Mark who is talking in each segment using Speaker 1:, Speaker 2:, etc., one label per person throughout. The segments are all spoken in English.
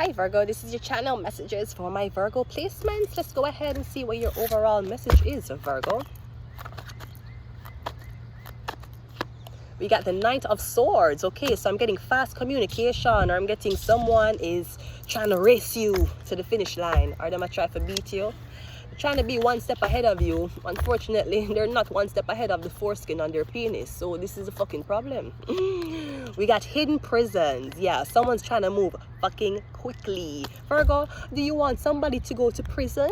Speaker 1: Hi Virgo, this is your channel messages for my Virgo placements. Let's go ahead and see what your overall message is, Virgo. We got the Knight of Swords. Okay, so I'm getting fast communication, or I'm getting someone is trying to race you to the finish line, or they might try to beat you. They're trying to be one step ahead of you. Unfortunately, they're not one step ahead of the foreskin on their penis, so this is a fucking problem. We got hidden prisons. Yeah, someone's trying to move fucking quickly. Virgo, do you want somebody to go to prison?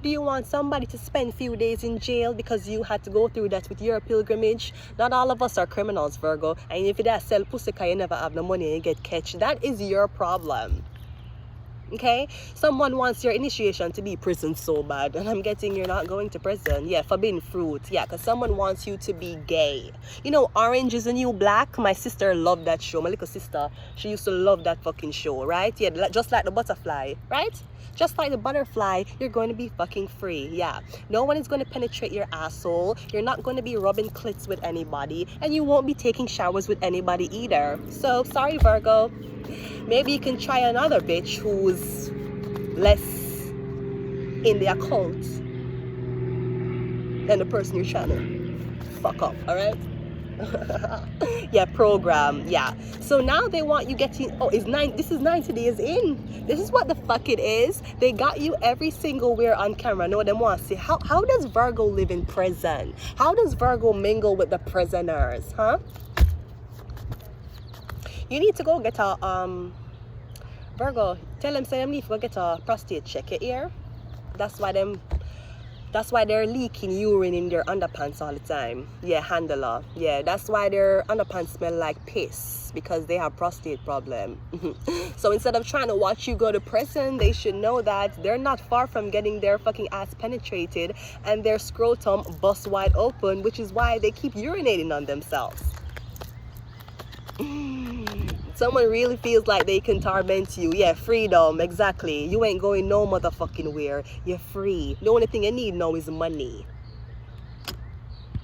Speaker 1: Do you want somebody to spend a few days in jail because you had to go through that with your pilgrimage? Not all of us are criminals, Virgo. And if you that sell pussy because you never have the money and you get catch, that is your problem. Okay, someone wants your initiation to be prison so bad, and I'm getting you're not going to prison. Yeah, forbidden fruit. Yeah, because someone wants you to be gay. You know, Orange is the New Black. My sister loved that show. My little sister, she used to love that fucking show, right? Yeah, just like the butterfly, right? Just like the butterfly, you're going to be fucking free. Yeah, no one is going to penetrate your asshole. You're not going to be rubbing clits with anybody, and you won't be taking showers with anybody either. So sorry, Virgo. Maybe you can try another bitch who's less in the occult than the person you're trying to fuck up, alright? Yeah, program, yeah. So now they want you getting, this is 90 days in. This is what the fuck it is. They got you every single where on camera. No, them want to see, how does Virgo live in prison? How does Virgo mingle with the prisoners, huh? You need to go get a, Virgo, tell them, say them need to go get a prostate check, you hear? That's why they're leaking urine in their underpants all the time. Yeah, handler. Yeah, that's why their underpants smell like piss, because they have prostate problem. So instead of trying to watch you go to prison, they should know that they're not far from getting their fucking ass penetrated and their scrotum bust wide open, which is why they keep urinating on themselves. Someone really feels like they can torment you. Yeah, freedom, exactly. You ain't going no motherfucking where. You're free. The only thing you need now is money.